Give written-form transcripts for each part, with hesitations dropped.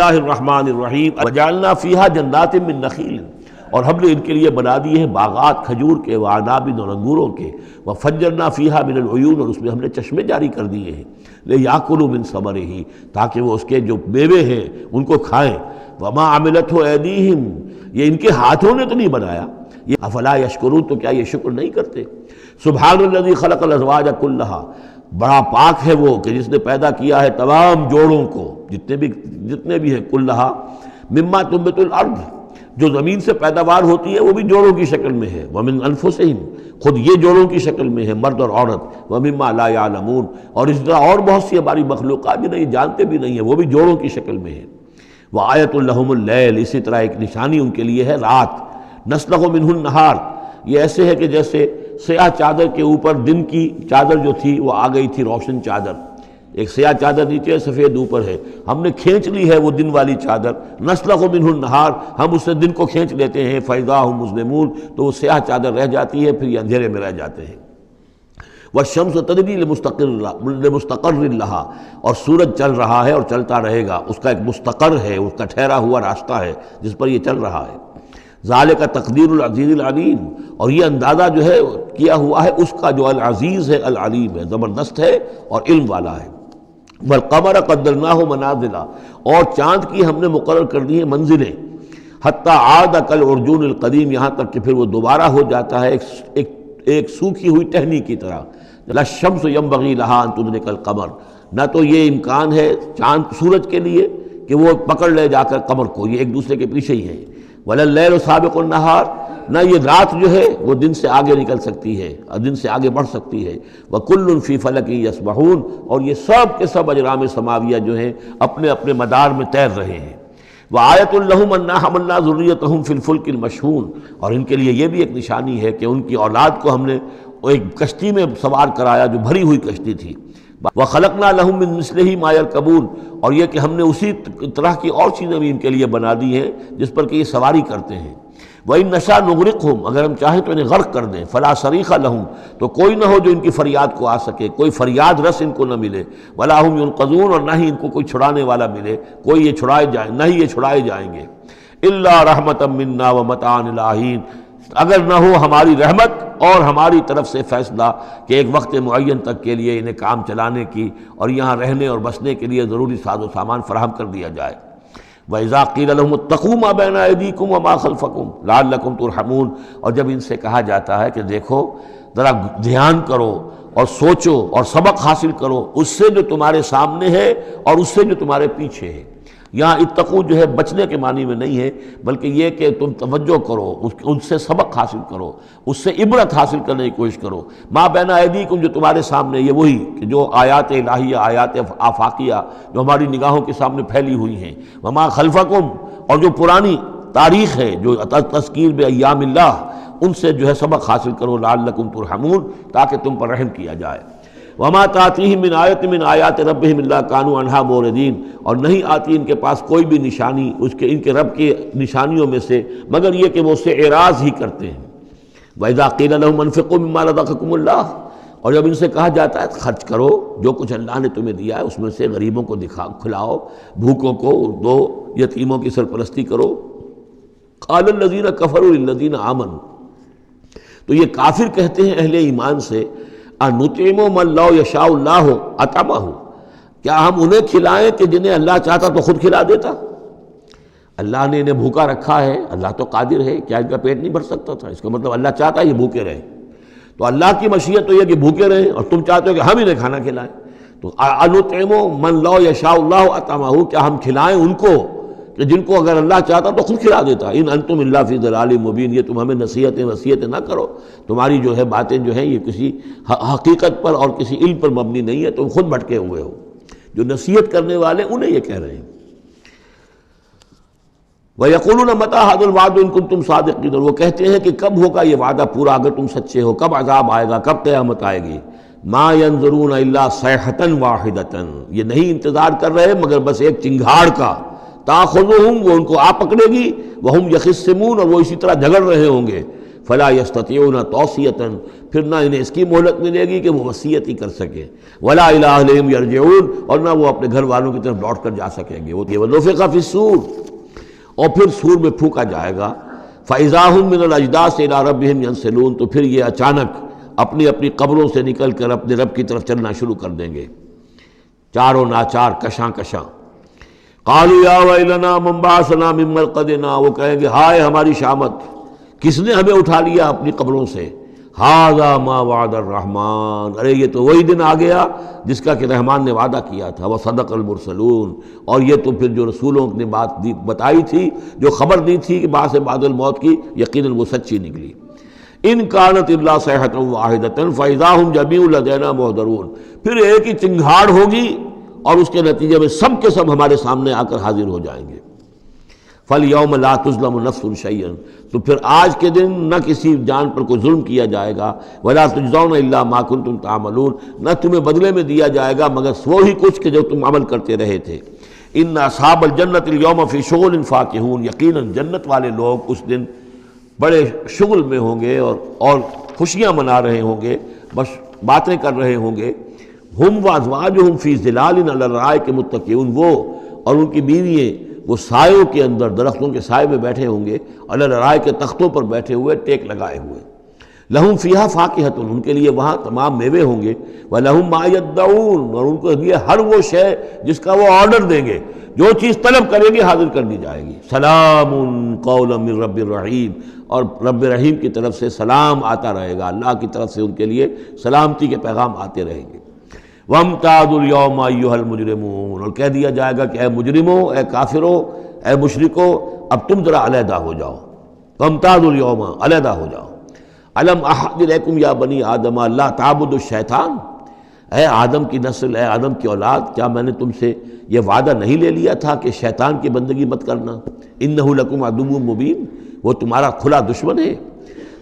اللہ الرحمن الرحیم وجعلنا فیہا جنات من نخیل، اور ہم نے ان کے لیے بنا دیے ہیں باغات کھجور کے، وعناب اور انگوروں کے، وفجرنا فیہا من العیون، اور اس میں ہم نے چشمے جاری کر دیے ہیں، لیاکلوا من ثمرہ، تاکہ وہ اس کے جو میوے ہیں ان کو کھائیں، وما عملتہ ایدیہم، یہ ان کے ہاتھوں نے تو نہیں بنایا، یہ افلا یشکرون، تو کیا یہ شکر نہیں کرتے؟ سبحان الذی خلق الازواج کلھا، بڑا پاک ہے وہ کہ جس نے پیدا کیا ہے تمام جوڑوں کو، جتنے بھی ہیں، کلھا مما تنبت الارض، جو زمین سے پیداوار ہوتی ہے وہ بھی جوڑوں کی شکل میں ہے، ومن انفسہم، خود یہ جوڑوں کی شکل میں ہے، مرد اور عورت، ومما لا یعلمون، اور اس طرح اور بہت سی ہماری مخلوقات بھی نہیں جانتے بھی نہیں ہیں، وہ بھی جوڑوں کی شکل میں ہے۔ وآیۃ لہم اللیل، اسی طرح ایک نشانی ان کے لیے ہے رات، نسلخ منہ النہار، یہ ایسے ہے کہ جیسے سیاہ چادر کے اوپر دن کی چادر جو تھی وہ آ گئی تھی روشن چادر، ایک سیاہ چادر نیچے سفید اوپر ہے، ہم نے کھینچ لی ہے وہ دن والی چادر، نسلخ منہ النہار، ہم اس سے دن کو کھینچ لیتے ہیں، فاذا ہم مظلمون، تو وہ سیاہ چادر رہ جاتی ہے، پھر یہ اندھیرے میں رہ جاتے ہیں۔ والشمس تجری لمستقر لہا، اور سورج چل رہا ہے اور چلتا رہے گا، اس کا ایک مستقر ہے، اس کا ٹھہرا ہوا راستہ ہے جس پر یہ چل رہا ہے۔ ذالک تقدیر العزیز العلیم، اور یہ اندازہ جو ہے کیا ہوا ہے اس کا جو العزیز ہے العلیم ہے، زبردست ہے اور علم والا ہے۔ والقمر قدرناہ منازل، اور چاند کی ہم نے مقرر کر دی ہیں منزلیں، حتی عاد کالعرجون القدیم، یہاں تک کہ پھر وہ دوبارہ ہو جاتا ہے ایک سوکھی ہوئی ٹہنی کی طرح۔ لا الشمس ينبغي لها ان تدرك القمر، نہ تو یہ امکان ہے چاند سورج کے لیے کہ وہ پکڑ لے جا کر قمر کو، یہ ایک دوسرے کے پیچھے ہی ہے۔ ولا اللیل سابق النہار، نہ یہ رات جو ہے وہ دن سے آگے نکل سکتی ہے اور دن سے آگے بڑھ سکتی ہے۔ وکل فی فلک یسبحون، اور یہ سب کے سب اجرام سماویہ جو ہیں اپنے اپنے مدار میں تیر رہے ہیں۔ وآیۃ لہم انا حملنا ذریتہم فی الفلک المشحون، اور ان کے لیے یہ بھی ایک نشانی ہے کہ ان کی اولاد کو ہم نے ایک کشتی میں سوار کرایا جو بھری ہوئی کشتی تھی۔ وخلقنا لہم من مثلہ ما یرکبون، اور یہ کہ ہم نے اسی طرح کی اور چیزیں بھی ان کے لیے بنا دی ہیں جس پر کہ یہ سواری کرتے ہیں۔ وَإِن نَشَأْ نُغْرِقْهُمْ، اگر ہم چاہیں تو انہیں غرق کر دیں، فَلَا صَرِيخَ لَهُمْ، تو کوئی نہ ہو جو ان کی فریاد کو آ سکے، کوئی فریاد رس ان کو نہ ملے، وَلَا هُمْ يُنقَذُونَ، اور نہ ہی ان کو کوئی چھڑانے والا ملے، کوئی یہ چھڑائے جائیں، نہ ہی یہ چھڑائے جائیں گے۔ إِلَّا رَحْمَةً مِنَّا وَمَتَاعًا إِلَىٰ حِينٍ، اگر نہ ہو ہماری رحمت اور ہماری طرف سے فیصلہ کہ ایک وقت معین تک کے لیے انہیں کام چلانے کی اور یہاں رہنے اور بسنے کے لیے ضروری ساز و سامان فراہم کر دیا جائے۔ وَإِذَا قِيلَ لَهُمُ اتَّقُوا مَا بَيْنَ أَيْدِيكُمْ وَمَا خَلْفَكُمْ لَعَلَّكُمْ تُرْحَمُونَ، اور جب ان سے کہا جاتا ہے کہ دیکھو ذرا دھیان کرو اور سوچو اور سبق حاصل کرو اس سے جو تمہارے سامنے ہے اور اس سے جو تمہارے پیچھے ہے۔ یہاں اتقو جو ہے بچنے کے معنی میں نہیں ہے، بلکہ یہ کہ تم توجہ کرو، ان سے سبق حاصل کرو، اس سے عبرت حاصل کرنے کی کوشش کرو۔ ما بین ایدیکم، جو تمہارے سامنے، یہ وہی کہ جو آیات الہیہ، آیات آفاقیہ جو ہماری نگاہوں کے سامنے پھیلی ہوئی ہیں، وما خلفکم، اور جو پرانی تاریخ ہے جو تذکیر بایام اللہ، ان سے جو ہے سبق حاصل کرو، لعلکم ترحمون، تاکہ تم پر رحم کیا جائے۔ وما تاتیہم من آیۃ من آیات ربہم الا کانوا عنہا معرضین، اور نہیں آتی ان کے پاس کوئی بھی نشانی ان کے رب کی نشانیوں میں سے مگر یہ کہ وہ اس سے اعراض ہی کرتے ہیں۔ وَإِذَا قِيلَ لَهُمْ أَنفِقُوا مِمَّا رَزَقَكُمُ اللَّهُ، اور جب ان سے کہا جاتا ہے خرچ کرو جو کچھ اللہ نے تمہیں دیا ہے اس میں سے، غریبوں کو کھلاؤ، بھوکوں کو دو، یتیموں کی سرپرستی کرو۔ قَالَ الَّذِينَ كَفَرُوا لِلَّذِينَ آمَنُوا، تو یہ کافر کہتے ہیں اہل ایمان سے، نُطْعِمُ مَن لَّوْ يَشَاءُ اللَّهُ أَطْعَمَهُ، کیا ہم انہیں کھلائیں کہ جنہیں اللہ چاہتا تو خود کھلا دیتا؟ اللہ نے انہیں بھوکا رکھا ہے، اللہ تو قادر ہے، کیا ان کا پیٹ نہیں بھر سکتا تھا؟ اس کا مطلب اللہ چاہتا ہے یہ بھوکے رہیں، تو اللہ کی مشیت تو یہ کہ بھوکے رہیں، اور تم چاہتے ہو کہ ہم انہیں کھانا کھلائیں۔ تو نُطْعِمُ مَن لَّوْ يَشَاءُ اللَّهُ أَطْعَمَهُ، کیا ہم کھلائیں ان کو کہ جن کو اگر اللہ چاہتا تو خود کھلا دیتا۔ ان انتم الا فی ضلال مبین، یہ تم ہمیں نصیحتیں نہ کرو، تمہاری جو ہے باتیں جو ہیں یہ کسی حقیقت پر اور کسی علم پر مبنی نہیں ہے، تم خود بھٹکے ہوئے ہو۔ جو نصیحت کرنے والے انہیں یہ کہہ رہے ہیں۔ وَيَقُولُونَ مَتَىٰ هَٰذَا الْوَعْدُ إِن كُنتُمْ صَادِقِينَ، وہ کہتے ہیں کہ کب ہوگا یہ وعدہ پورا اگر تم سچے ہو، کب عذاب آئے گا، کب قیامت آئے گی۔ مَا يَنظُرُونَ إِلَّا صَيْحَةً وَاحِدَةً، یہ نہیں انتظار کر رہے مگر بس ایک چنگھاڑ کا، تاخذہم، وہ ان کو آ پکڑے گی، وہم یخصمون، اور وہ اسی طرح جھگڑ رہے ہوں گے، فلا یستطیعون توصیۃ، پھر نہ انہیں اس کی مہلت ملے گی کہ وہ وصیت ہی کر سکیں، ولا الی اہلہم یرجعون، اور نہ وہ اپنے گھر والوں کی طرف لوٹ کر جا سکیں گے۔ وہ ونفخ فی الصور، اور پھر سور میں پھونکا جائے گا، فاذا هم من الاجداث الی ربہم ینسلون، تو پھر یہ اچانک اپنی اپنی قبروں سے نکل کر اپنے رب کی طرف چلنا شروع کر دیں گے، چاروں ناچار کشاں کشاں۔ قالوا یا ویلنا من بعثنا من مرقدنا، وہ کہیں گے ہائے ہماری شامت، کس نے ہمیں اٹھا لیا اپنی قبروں سے؟ ھذا ما وعد الرحمن، ارے یہ تو وہی دن آ گیا جس کا کہ رحمان نے وعدہ کیا تھا، وصدق المرسلون، اور یہ تو پھر جو رسولوں نے بات بتائی تھی، جو خبر دی تھی کہ بعث بعد الموت کی، یقیناً وہ سچی نکلی۔ ان کانت الا صیحۃ واحدۃ فاذا هم جميع لدینا محضرون، پھر ایک ہی چنگھاڑ ہوگی اور اس کے نتیجے میں سب کے سب ہمارے سامنے آ کر حاضر ہو جائیں گے۔ فَالْيَوْمَ لَا تُظْلَمُ نَفْسٌ شَيْئًا، تو پھر آج کے دن نہ کسی جان پر کوئی ظلم کیا جائے گا، وَلَا تُجْزَوْنَ إِلَّا مَا كُنتُمْ تَعْمَلُونَ، نہ تمہیں بدلے میں دیا جائے گا مگر وہی کچھ کہ جو تم عمل کرتے رہے تھے۔ إِنَّ أَصْحَابَ الْجَنَّةِ الْيَوْمَ فِي شُغُلٍ فَاكِهُونَ، یقیناً جنت والے لوگ اس دن بڑے شغل میں ہوں گے اور خوشیاں منا رہے ہوں گے، بس باتیں کر رہے ہوں گے۔ ہم وازواجہم فی ظلال علی الارائک متکئون، وہ اور ان کی بیوییں وہ سایوں کے اندر، درختوں کے سائے میں بیٹھے ہوں گے، علی الارائک کے تختوں پر بیٹھے ہوئے، ٹیک لگائے ہوئے۔ لہم فیہا فاکہۃ، ان کے لیے وہاں تمام میوے ہوں گے، ولہم ما یدعون، اور ان کے لیے ہر وہ شے جس کا وہ آرڈر دیں گے، جو چیز طلب کریں گے حاضر کر دی جائے گی۔ سلام قولا من رب الرحیم، اور رب رحیم کی طرف سے سلام آتا رہے گا، اللہ کی طرف سے ان کے لیے سلامتی کے پیغام آتے رہیں گے۔ وَامْتَازُوا الْيَوْمَ أَيُّهَا الْمُجْرِمُونَ، اور کہہ دیا جائے گا کہ اے مجرموں، اے کافروں، اے مشرکوں، اب تم ذرا علیحدہ ہو جاؤ۔ وَامْتَازُوا الْيَوْمَ، علیحدہ ہو جاؤ۔ أَلَمْ أَعْهَدْ إِلَيْكُمْ يَا بَنِي آدَمَ أَلَّا تَعْبُدُوا الشَّيْطَانَ، اے آدم کی نسل، اے آدم کی اولاد، کیا میں نے تم سے یہ وعدہ نہیں لے لیا تھا کہ شیطان کی بندگی مت کرنا؟ إِنَّهُ لَكُمْ عَدُوٌّ مُبِينٌ، وہ تمہارا کھلا دشمن ہے۔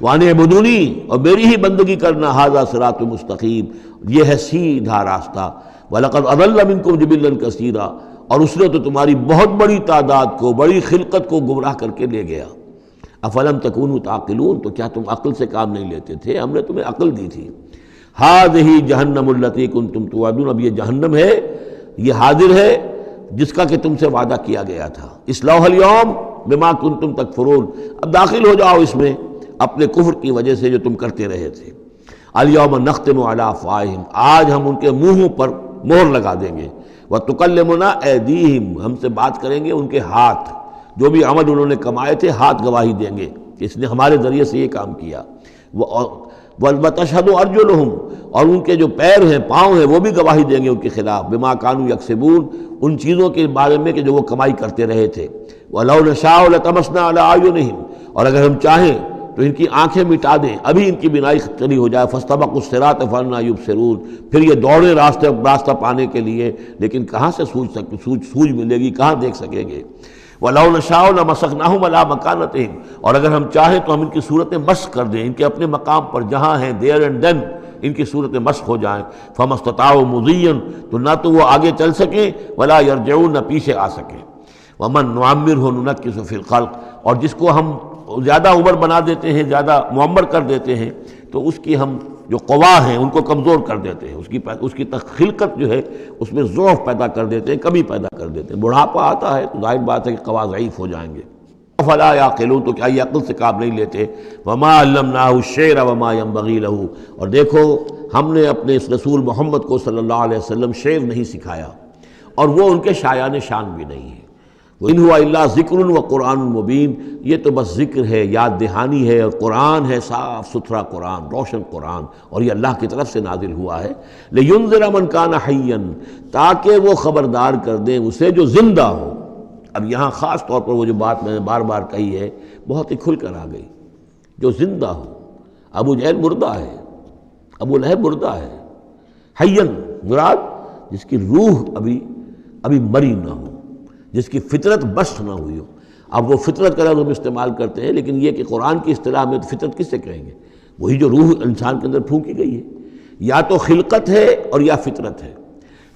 وَأَنِ اعْبُدُونِی، اور میری ہی بندگی کرنا، ھذا صراط مستقیم، یہ ہے سیدھا راستہ۔ وَلَقَدْ أَضَلَّ مِنْكُمْ جِبِلًّا كَثِيرًا، اور اس نے تو تمہاری بہت بڑی تعداد کو، بڑی خلقت کو گمراہ کر کے لے گیا۔ أَفَلَمْ تَكُونُوا تَعْقِلُونَ، تو کیا تم عقل سے کام نہیں لیتے تھے؟ ہم نے تمہیں عقل دی تھی۔ ھذِہ جہنم التی کنتم توعدون، اب یہ جہنم ہے، یہ حاضر ہے جس کا کہ تم سے وعدہ کیا گیا تھا۔ اصلوھا اليوم بما کنتم تکفرون، اب داخل ہو جاؤ اس میں اپنے کفر کی وجہ سے جو تم کرتے رہے تھے۔ الیوم نختم علی افواہہم، آج ہم ان کے منہوں پر مہر لگا دیں گے۔ وتکلمنا ایدیہم، ہم سے بات کریں گے ان کے ہاتھ، جو بھی عمل انہوں نے کمائے تھے ہاتھ گواہی دیں گے کہ اس نے ہمارے ذریعے سے یہ کام کیا۔ وتشہد ارجلہم، اور ان کے جو پیر ہیں، پاؤں ہیں، وہ بھی گواہی دیں گے ان کے خلاف، بما کانوا یکسبون، ان چیزوں کے بارے میں کہ جو وہ کمائی کرتے رہے تھے۔ ولو نشاء لطمسنا علی اعینہم، اور اگر ہم چاہیں تو ان کی آنکھیں مٹا دیں، ابھی ان کی بینائی چلی ہو جائے۔ فاستبقوا الصراط فأنى يبصرون، پھر یہ دوڑے راستہ پانے کے لیے، لیکن کہاں سے سوجھ ملے گی، کہاں دیکھ سکیں گے۔ وَلَوْ نَشَاءُ لَمَسَخْنَاهُمْ عَلَىٰ مَكَانَتِهِمْ، اور اگر ہم چاہیں تو ہم ان کی صورتیں مسخ کر دیں، ان کے اپنے مقام پر جہاں ہیں، دیر اینڈ دین ان کی صورتیں مسخ ہو جائیں۔ فَمَا اسْتَطَاعُوا مُضِيًّا، تو نہ تو وہ آگے چل سکیں، وَلَا يَرْجِعُونَ، نہ پیچھے آ سکیں۔ وَمَن نُعَمِّرْهُ نُنَكِّسُ فِي الْخَلْقِ، اور جس کو ہم زیادہ عمر بنا دیتے ہیں، زیادہ معمر کر دیتے ہیں، تو اس کی ہم جو قوا ہیں ان کو کمزور کر دیتے ہیں، اس کی خلقت جو ہے اس میں ضعف پیدا کر دیتے ہیں، کمی پیدا کر دیتے ہیں۔ بڑھاپا آتا ہے تو ظاہر بات ہے کہ قوا ضعیف ہو جائیں گے۔ فلا یعقلون، تو کیا یہ عقل سے کام نہیں لیتے؟ وما علمناہ الشعر وما ينبغی لہ، اور دیکھو ہم نے اپنے اس رسول محمد کو صلی اللہ علیہ وسلم شعر نہیں سکھایا، اور وہ ان کے شایان شان بھی نہیں ہے۔ وَإِنْ هُوَ إِلَّا ذِكْرٌ وَقُرْآنٌ مُبِينٌ، یہ تو بس ذکر ہے، یاد دہانی ہے، اور قرآن ہے، صاف ستھرا قرآن، روشن قرآن، اور یہ اللہ کی طرف سے نازل ہوا ہے۔ لِيُنذِرَ مَنْ كَانَ حَيًّا، تاکہ وہ خبردار کر دیں اسے جو زندہ ہو۔ اب یہاں خاص طور پر وہ جو بات میں نے بار بار کہی ہے بہت ہی کھل کر آ گئی، جو زندہ ہو۔ ابو جہل مردہ ہے، ابو لہب مردہ ہے، حیّن مراد جس کی روح ابھی مری نہ ہو، جس کی فطرت بست نہ ہوئی ہو۔ اب وہ فطرت کا لفظ ہم استعمال کرتے ہیں، لیکن یہ کہ قرآن کی اصطلاح میں فطرت کس سے کہیں گے؟ وہی جو روح انسان کے اندر پھونکی گئی ہے، یا تو خلقت ہے اور یا فطرت ہے۔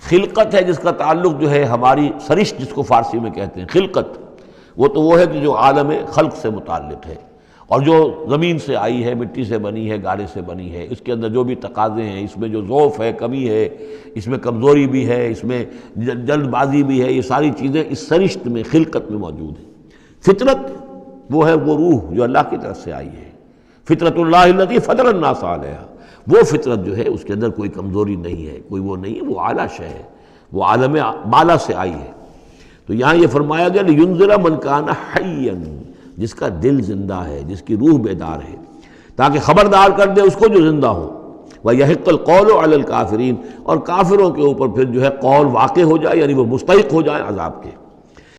خلقت ہے جس کا تعلق جو ہے ہماری سرشت، جس کو فارسی میں کہتے ہیں خلقت، وہ تو وہ ہے کہ جو عالم خلق سے متعلق ہے، اور جو زمین سے آئی ہے، مٹی سے بنی ہے، گارے سے بنی ہے، اس کے اندر جو بھی تقاضے ہیں، اس میں جو ضعف ہے، کمی ہے، اس میں کمزوری بھی ہے، اس میں جلد بازی بھی ہے، یہ ساری چیزیں اس سرشت میں، خلقت میں موجود ہیں۔ فطرت وہ ہے وہ روح جو اللہ کی طرف سے آئی ہے، فطرت اللہ التی فطر الناس علیہا، وہ فطرت جو ہے اس کے اندر کوئی کمزوری نہیں ہے، کوئی وہ نہیں ہے، وہ اعلیٰ شے ہے، وہ عالم بالا سے آئی ہے۔ تو یہاں یہ فرمایا گیا لِيُنذِرَ مَنْ كَانَ حَيًّا، جس کا دل زندہ ہے، جس کی روح بیدار ہے، تاکہ خبردار کر دے اس کو جو زندہ ہو۔ وَيَحِقَّ الْقَوْلُ عَلَى الْكَافِرِينَ، اور کافروں کے اوپر پھر جو ہے قول واقع ہو جائے، یعنی وہ مستحق ہو جائے عذاب کے۔